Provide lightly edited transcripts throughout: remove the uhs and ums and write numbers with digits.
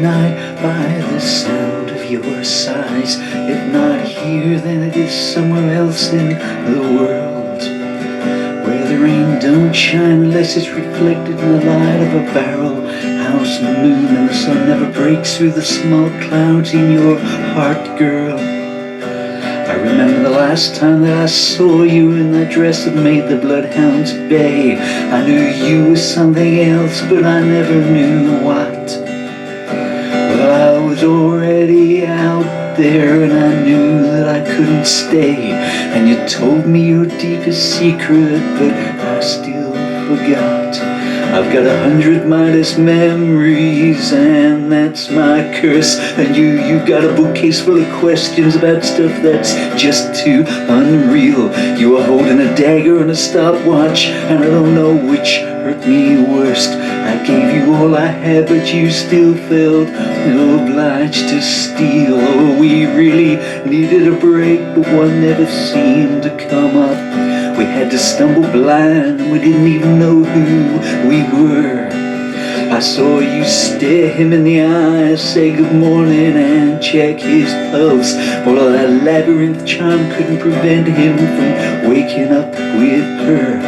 night by the sound of your sighs. If not here, then it is somewhere else in the world, where the rain don't shine unless it's reflected in the light of a barrel house moon, and the sun never breaks through the small clouds in your heart, girl. I remember the last time that I saw you in that dress that made the bloodhounds bay. I knew you were something else, but I never knew what. Well, I was already out there, and I knew that I couldn't stay. And you told me your deepest secret, but I still forgot. I've got 100 mindless memories, and that's my curse. And you got a bookcase full of questions about stuff that's just too unreal. You were holding a dagger and a stopwatch, and I don't know which hurt me worst. I gave you all I had, but you still felt obliged to steal. Oh, we really needed a break, but one never seemed to come up. We had to stumble blind, and we didn't even know who we were. I saw you stare him in the eye, say good morning and check his pulse. Well, that labyrinth charm couldn't prevent him from waking up with her.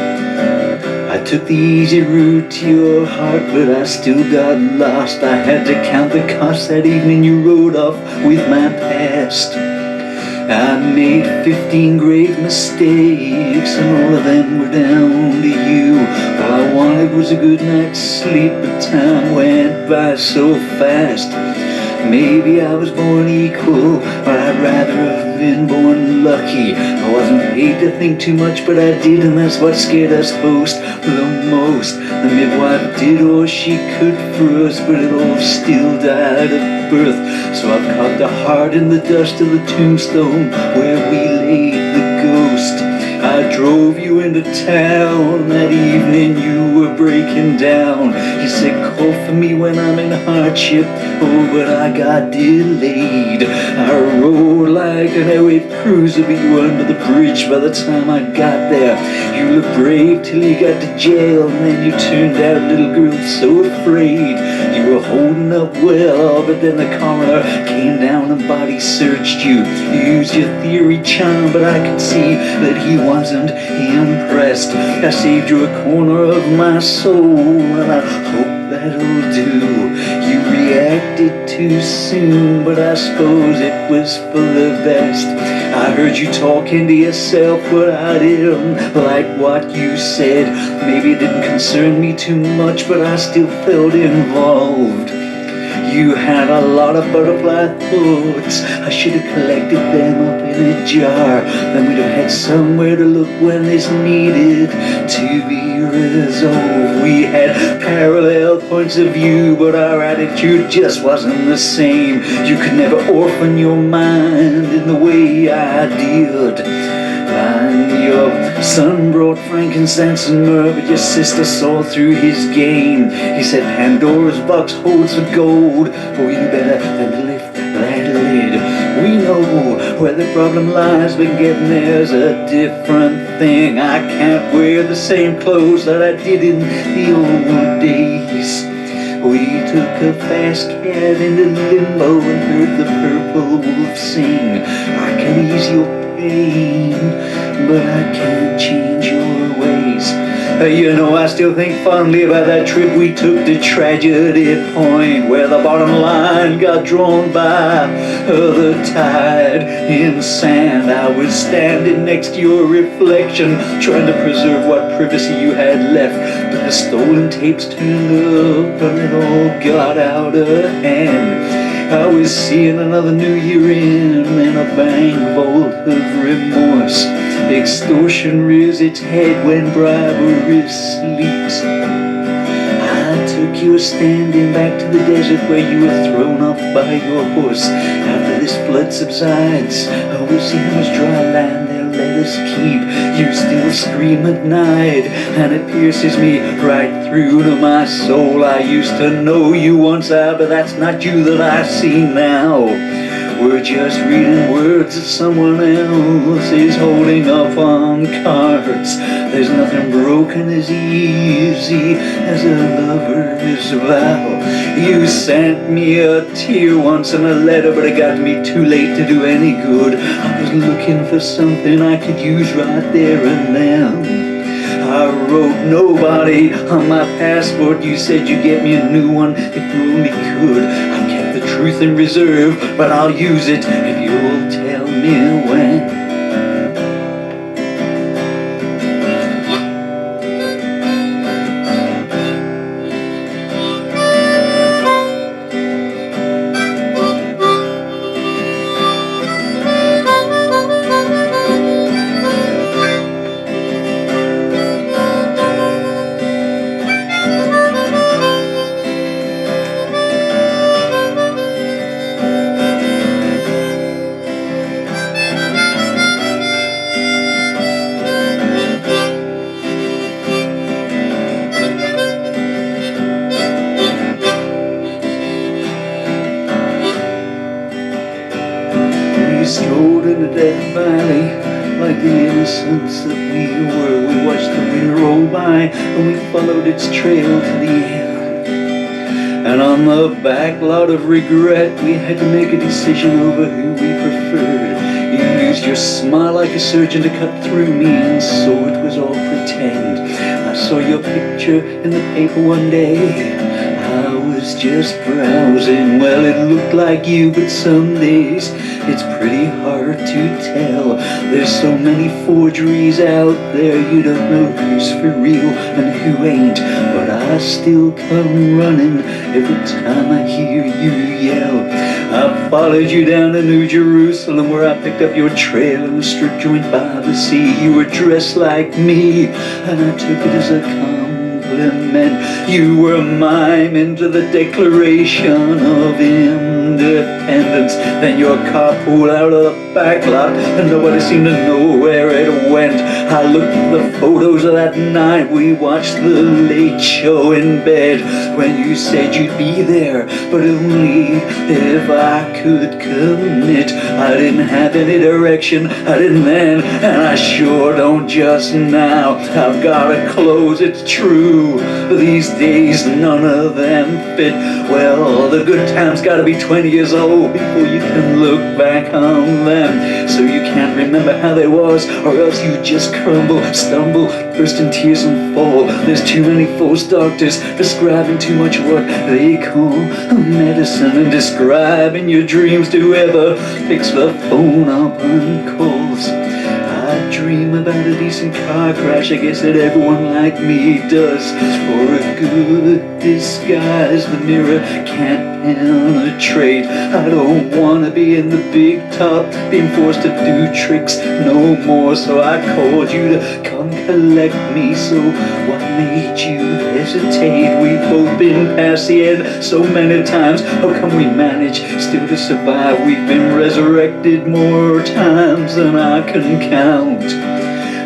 I took the easy route to your heart, but I still got lost. I had to count the cost that evening you rode off with my past. I made 15 grave mistakes, and all of them were down to you. All I wanted was a good night's sleep, but time went by so fast. Maybe I was born equal, but I'd rather have been born lucky. I wasn't paid to think too much, but I did, and that's what scared us both the most. The midwife did all she could for us, but it all still died at birth. So I've carved a heart in the dust of the tombstone where we laid the ghost. I drove you into town that evening, you were breaking down. You said call for me when I'm in hardship, oh, but I got delayed. I rode like an airwave cruiser, but you were under the bridge by the time I got there. You looked brave till you got to jail, and then you turned out, little girl, so afraid. You were holding up well, but then the coroner came down and body searched you. You used your theory charm, but I could see that he wasn't impressed. I saved you a corner of my soul, and I hope that'll do. You reacted too soon, but I suppose it was for the best. I heard you talking to yourself, but I didn't like what you said. Maybe it didn't concern me too much, but I still felt involved. You had a lot of butterfly thoughts. I should have collected them up in a jar. Then we'd have had somewhere to look when this needed to be resolved. We had parallel points of view, but our attitude just wasn't the same. You could never orphan your mind in the way I did. And your son brought frankincense and myrrh, but your sister saw through his game. He said Pandora's box holds the gold, oh, you better than to lift that lid. We know where the problem lies, but getting there's a different thing. I can't wear the same clothes that I did in the old days. We took a fast cab into limbo and heard the purple wolf sing. I can ease your pain, but I can't change your ways. You know, I still think fondly about that trip we took to Tragedy Point, where the bottom line got drawn by the tide in sand. I was standing next to your reflection, trying to preserve what privacy you had left, but the stolen tapes turned up and it all got out of hand. I was seeing another new year in a bank vault of remorse. Extortion rears its head when bribery sleeps. I took you standing back to the desert where you were thrown off by your horse. After this flood subsides, we'll see how much dry land they'll let us keep. You still scream at night, and it pierces me right through to my soul. I used to know you once, but that's not you that I see now. We're just reading words that someone else is holding up on cards. There's nothing broken as easy as a lover's vow. You sent me a tear once in a letter, but it got me too late to do any good. I was looking for something I could use right there and then. I wrote nobody on my passport. You said you'd get me a new one if you only could. I kept the truth in reserve, but I'll use it if you'll tell me when. We strolled in the Death Valley like the innocents that we were. We watched the wind roll by and we followed its trail to the end. And on the back lot of regret, we had to make a decision over who we preferred. You used your smile like a surgeon to cut through me, and so it was all pretend. I saw your picture in the paper one day. I was just browsing. Well, it looked like you, but some days it's pretty hard to tell. There's so many forgeries out there, you don't know who's for real and who ain't. But I still come running every time I hear you yell. I followed you down to New Jerusalem, where I picked up your trail in a strip joint by the sea. You were dressed like me, and I took it as a compliment. You were a mime into the Declaration of Independence. Then your car pulled out of the back lot, and nobody seemed to know where it went. I looked at the photos of that night we watched the Late Show in bed, when you said you'd be there, but only if I could commit. I didn't have any direction, I didn't then, and I sure don't just now. I've gotta close, it's true, these days none of them fit. Well, the good times gotta be 20 years old before you can look back on them. So you can't remember how they was, or else you just crumble, stumble, burst in tears and fall. There's too many false doctors prescribing too much what they call medicine, and describing your dreams to whoever picks the phone up and calls. I dream about a decent car crash, I guess that everyone like me does, or a good disguise the mirror can't penetrate. I don't wanna be in the big top, being forced to do tricks no more. So I called you to come collect me. So what made you hesitate? We've both been past the end so many times. How come we manage still to survive? We've been resurrected more times than I can count.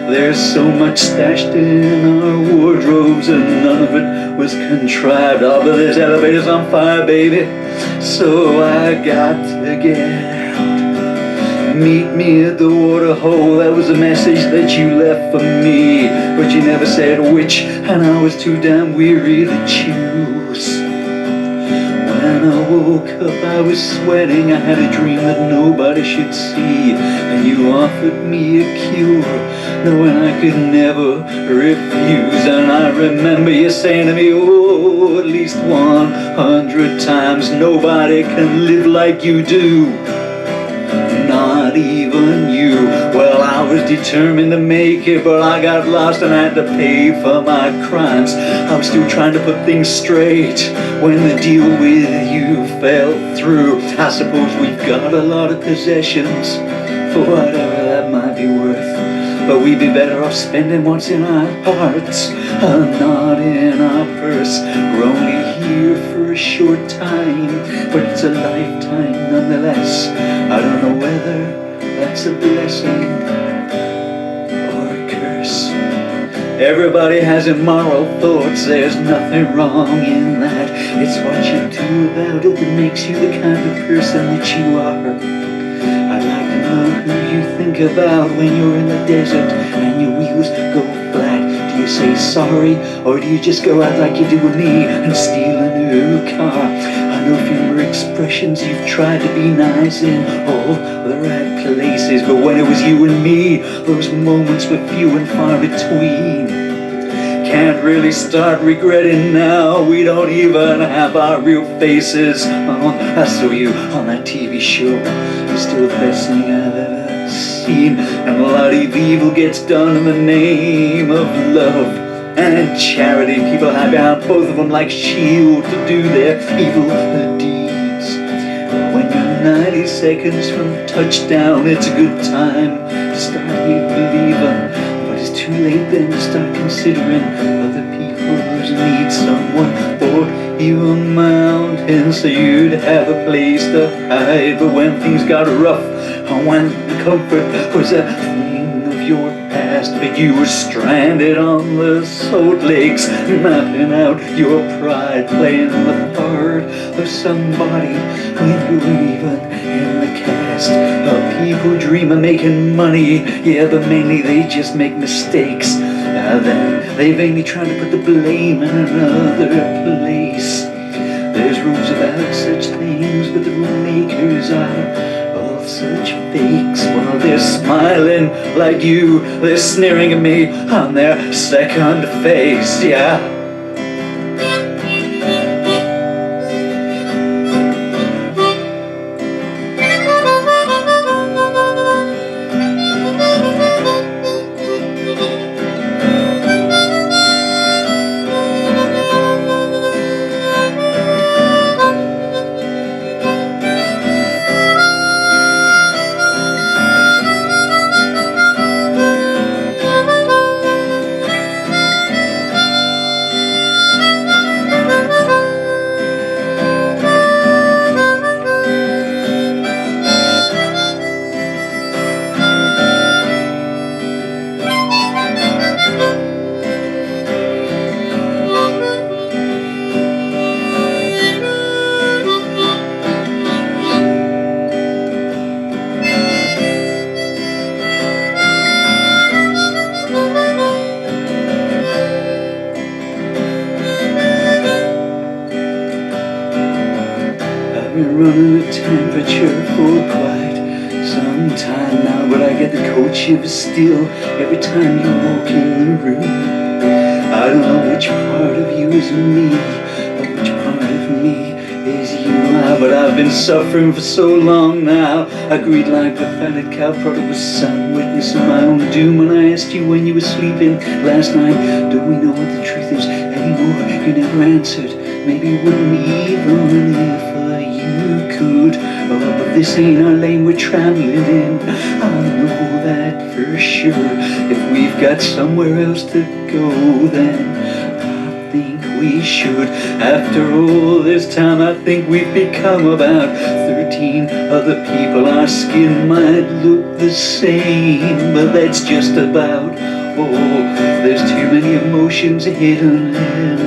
There's so much stashed in our wardrobes, and none of it was contrived. Oh, but there's elevators on fire, baby, so I got to get out. Meet me at the water hole, that was a message that you left for me, but you never said which, and I was too damn weary to choose. When I woke up I was sweating, I had a dream that nobody should see, and you offered me a cure, knowing I could never refuse. And I remember you saying to me, oh, at least 100 times, nobody can live like you do, not even you. Well, I was determined to make it, but I got lost and I had to pay for my crimes. I was still trying to put things straight when the deal with you fell through. I suppose we've got a lot of possessions, for whatever that might be worth, but we'd be better off spending what's in our hearts, not in our purse. We're only here for a short time, but it's a lifetime nonetheless. I don't know whether that's a blessing or a curse. Everybody has immoral thoughts, there's nothing wrong in that. It's what you do about it that makes you the kind of person that you are. I'd like to know who you think about when you're in the desert and your wheels go flat. Do you say sorry, or do you just go out like you do with me and steal a new car? I know from your expressions you've tried to be nice in all the right places, but when it was you and me, those moments were few and far between. Can't really start regretting now, we don't even have our real faces on. I saw you on that TV show, you're still the best thing I've ever seen. And a lot of evil gets done in the name of love and charity. People hide behind both of them like shield to do their evil deeds. When you're 90 seconds from touchdown, it's a good time to start believing. It's too late then to start considering other people who need someone for you a mountain so you'd have a place to hide. But when things got rough, and when the comfort was a thing of your past, but you were stranded on the salt lakes, mapping out your pride, playing the part of somebody when you were even in the cast. People dream of making money, yeah, but mainly they just make mistakes. Then they vainly try to put the blame in another place. There's rules about such things, but the rule makers are all such fakes. While they're smiling like you, they're sneering at me on their second face, yeah. We're running a temperature for quite some time now, but I get the cold shivers still every time you walk in the room. I don't know which part of you is me, or which part of me is you. But I've been suffering for so long now, I greed like the fatted cow, prodigal son, witnessing my own doom. When I asked you when you were sleeping last night, do we know what the truth is anymore? You never answered. Maybe you wouldn't even if you could. Oh, but this ain't our lane we're traveling in, I know that for sure. If we've got somewhere else to go, then I think we should. After all this time, I think we've become about 13 other people. Our skin might look the same, but that's just about all. There's too many emotions hidden in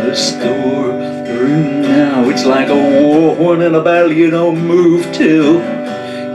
the storeroom now. It's like a war in a battle you don't move till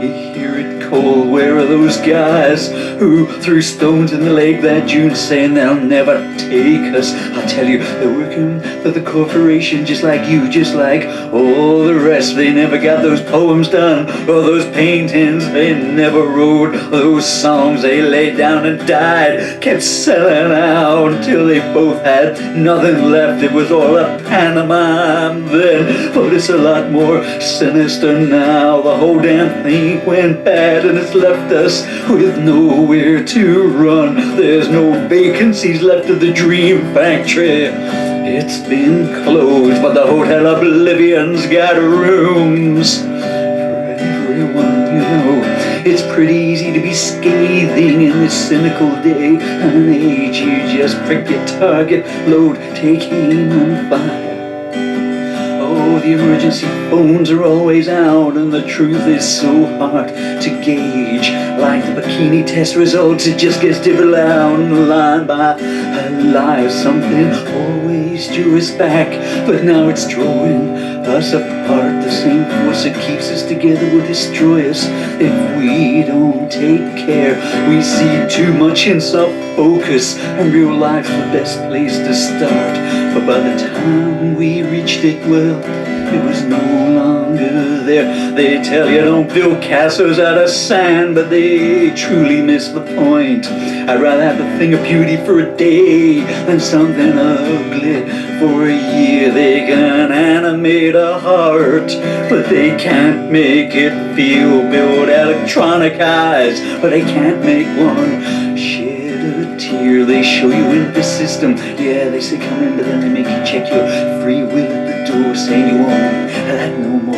you hear it call. Where are those guys who threw stones in the lake that June, saying they'll never take us? I tell you, they're working for the corporation just like you, just like all the rest. They never got those poems done, or those paintings they never wrote, those songs they laid down and died, kept selling out until they both had nothing left. It was all a pantomime then, but it's a lot more sinister now. The whole damn thing went bad and it's left us with nowhere to run. There's no vacancies left at the Dream Factory. It's been closed, but the Hotel Oblivion's got rooms for everyone, you know. It's pretty easy to be scathing in this cynical day and age. You just prick your target, load, take aim and fire. Oh, Oh, the emergency phones are always out, and the truth is so hard to gauge. Like the bikini test results, it just gets different down the line by a lie or something. Always drew us back, but now it's drawing us apart. The same force that keeps us together will destroy us if we don't take care. We see too much in self-focus, and real life's the best place to start. But by the time we reached it, well, it was no longer there. They tell you don't build castles out of sand, but they truly miss the point. I'd rather have the thing of beauty for a day than something ugly for a year. They can animate a heart, but they can't make it feel. Build electronic eyes, but they can't make one shed a tear. They show you in the system, yeah, they say come in, but then they make you check your free will at the door, saying you won't that no more.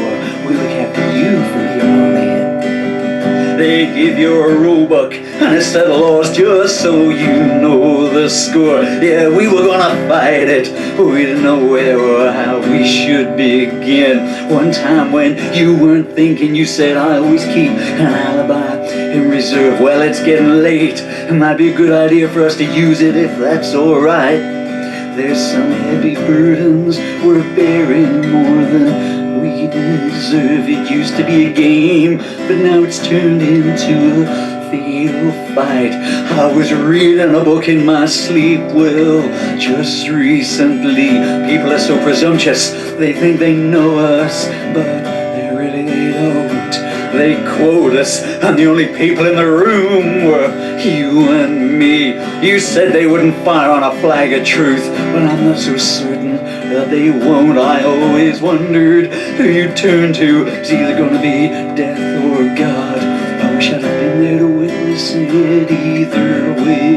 We look after you for your man. They give you a rule book and a set of laws just so you know the score. Yeah, we were gonna fight it, but we didn't know where or how we should begin. One time when you weren't thinking, you said I always keep an alibi in reserve. Well, it's getting late. It might be a good idea for us to use it if that's alright. There's some heavy burdens we're bearing more than we deserve. It used to be a game, but now it's turned into a fatal fight. I was reading a book in my sleep, well, just recently. People are so presumptuous, they think they know us, but they don't. They quote us, and the only people in the room were you and me. You said they wouldn't fire on a flag of truth, but I'm not so certain that they won't. I always wondered who you'd turn to. It's either gonna be death or God. I wish I'd have been there to witness it either way.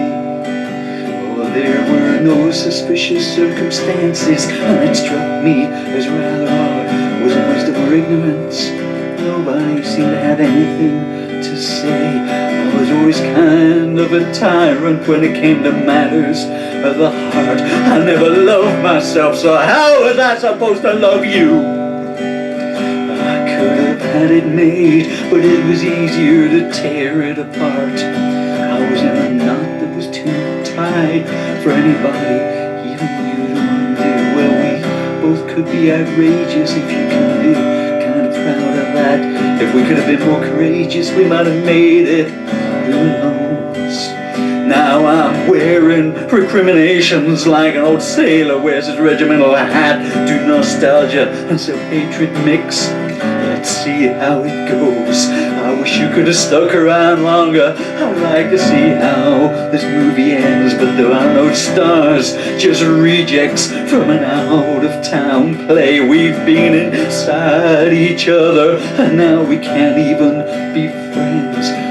Oh, there were no suspicious circumstances, and it struck me as rather odd. Was it wisdom or ignorance? Nobody seemed to have anything to say. I was always kind of a tyrant when it came to matters of the heart. I never loved myself, so how was I supposed to love you? I could have had it made, but it was easier to tear it apart. I was in a knot that was too tight for anybody, even you to undo. Well, we both could be outrageous if you can do. Proud of that. If we could have been more courageous, we might have made it. Who knows? Now I'm wearing recriminations like an old sailor wears his regimental hat. Do nostalgia and self-hatred mix? Let's see how it goes. I wish you could have stuck around longer. I'd like to see how this movie ends, but there are no stars, just rejects from an out-of-town play. We've been inside each other, and now we can't even be friends.